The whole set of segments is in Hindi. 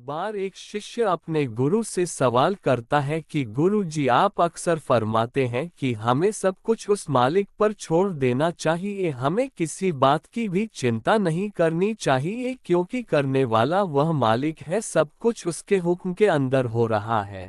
बार एक शिष्य अपने गुरु से सवाल करता है कि गुरु जी, आप अक्सर फरमाते हैं कि हमें सब कुछ उस मालिक पर छोड़ देना चाहिए, हमें किसी बात की भी चिंता नहीं करनी चाहिए क्योंकि करने वाला वह मालिक है, सब कुछ उसके हुक्म के अंदर हो रहा है।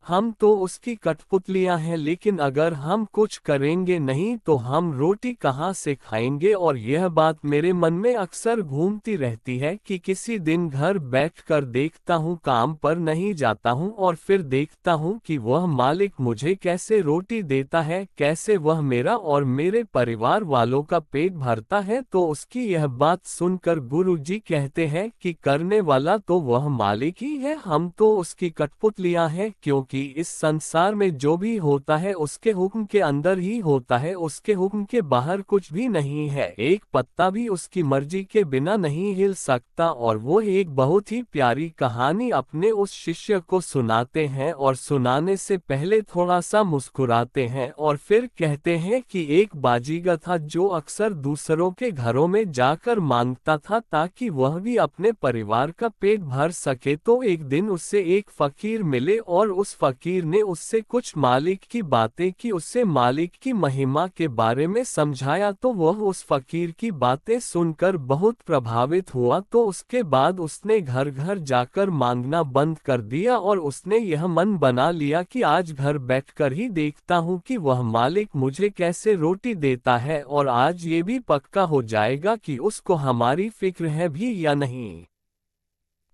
हम तो उसकी कठपुतलियां हैं, लेकिन अगर हम कुछ करेंगे नहीं तो हम रोटी कहाँ से खाएंगे। और यह बात मेरे मन में अक्सर घूमती रहती है कि किसी दिन घर बैठकर देखता हूँ, काम पर नहीं जाता हूँ और फिर देखता हूँ कि वह मालिक मुझे कैसे रोटी देता है, कैसे वह मेरा और मेरे परिवार वालों का पेट भरता है। तो उसकी यह बात सुनकर गुरुजी कहते हैं कि करने वाला तो वह मालिक ही है, हम तो उसकी कठपुतलियां हैं, क्योंकि इस संसार में जो भी होता है उसके हुक्म के अंदर ही होता है, उसके हुक्म के बाहर कुछ भी नहीं है। एक पत्ता भी उसकी मर्जी के बिना नहीं हिल सकता। और वो एक बहुत ही प्यारी कहानी अपने उस शिष्य को सुनाते हैं और सुनाने से पहले थोड़ा सा मुस्कुराते हैं और फिर कहते हैं कि एक बाजीगर था जो अक्सर दूसरों के घरों में जाकर मांगता था ताकि वह भी अपने परिवार का पेट भर सके। तो एक दिन उससे एक फकीर मिले और उस फकीर ने उससे कुछ मालिक की बातें की, उससे मालिक की महिमा के बारे में समझाया। तो वह उस फकीर की बातें सुनकर बहुत प्रभावित हुआ। तो उसके बाद उसने घर घर जाकर मांगना बंद कर दिया और उसने यह मन बना लिया कि आज घर बैठकर ही देखता हूँ कि वह मालिक मुझे कैसे रोटी देता है, और आज ये भी पक्का हो जाएगा कि उसको हमारी फिक्र है भी या नहीं।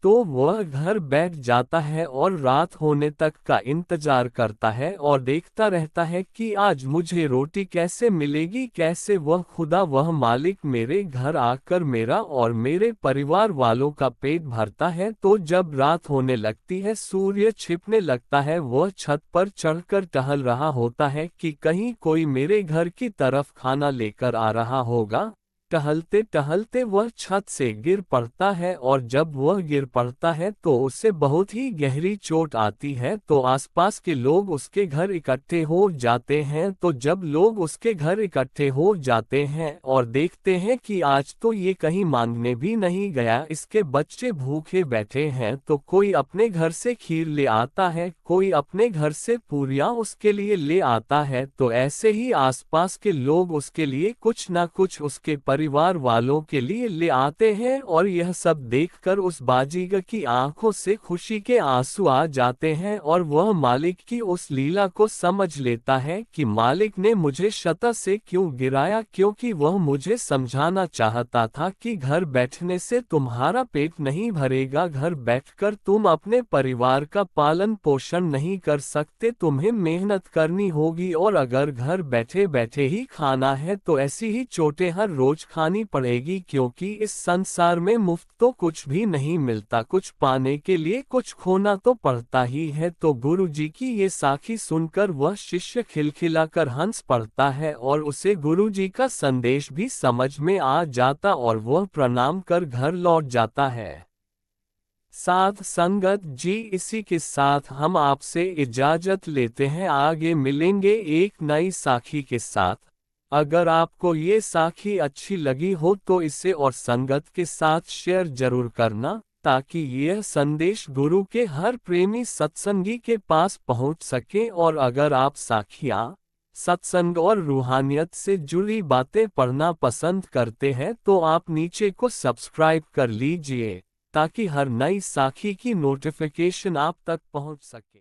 तो वह घर बैठ जाता है और रात होने तक का इंतजार करता है और देखता रहता है कि आज मुझे रोटी कैसे मिलेगी, कैसे वह खुदा, वह मालिक मेरे घर आकर मेरा और मेरे परिवार वालों का पेट भरता है। तो जब रात होने लगती है, सूर्य छिपने लगता है, वह छत पर चढ़कर टहल रहा होता है कि कहीं कोई मेरे घर की तरफ खाना लेकर आ रहा होगा। टहलते टहलते वह छत से गिर पड़ता है और जब वह गिर पड़ता है तो उसे बहुत ही गहरी चोट आती है। तो आसपास के लोग उसके घर इकट्ठे हो जाते हैं। तो जब लोग उसके घर इकट्ठे हो जाते हैं और देखते हैं कि आज तो ये कहीं मांगने भी नहीं गया, इसके बच्चे भूखे बैठे हैं, तो कोई अपने घर से खीर ले आता है, कोई अपने घर से पूरियां उसके लिए ले आता है। तो ऐसे ही आसपास के लोग उसके लिए कुछ न कुछ उसके परिवार वालों के लिए ले आते हैं। और यह सब देखकर उस बाजीगर की आंखों से खुशी के आंसू आ जाते हैं और वह मालिक की उस लीला को समझ लेता है कि मालिक ने मुझे छत से क्यों गिराया, क्योंकि वह मुझे समझाना चाहता था कि घर बैठने से तुम्हारा पेट नहीं भरेगा, घर बैठकर तुम अपने परिवार का पालन पोषण नहीं कर सकते, तुम्हें मेहनत करनी होगी। और अगर घर बैठे बैठे ही खाना है तो ऐसी ही चोटें हर रोज खानी पड़ेगी, क्योंकि इस संसार में मुफ्त तो कुछ भी नहीं मिलता, कुछ पाने के लिए कुछ खोना तो पड़ता ही है। तो गुरुजी की ये साखी सुनकर वह शिष्य खिलखिलाकर हंस पड़ता है और उसे गुरुजी का संदेश भी समझ में आ जाता और वह प्रणाम कर घर लौट जाता है। साध संगत जी, इसी के साथ हम आपसे इजाजत लेते हैं, आगे मिलेंगे एक नई साखी के साथ। अगर आपको ये साखी अच्छी लगी हो तो इसे और संगत के साथ शेयर जरूर करना, ताकि यह संदेश गुरु के हर प्रेमी सत्संगी के पास पहुंच सके। और अगर आप साखियाँ, सत्संग और रूहानियत से जुड़ी बातें पढ़ना पसंद करते हैं तो आप नीचे को सब्सक्राइब कर लीजिए, ताकि हर नई साखी की नोटिफिकेशन आप तक पहुंच सके।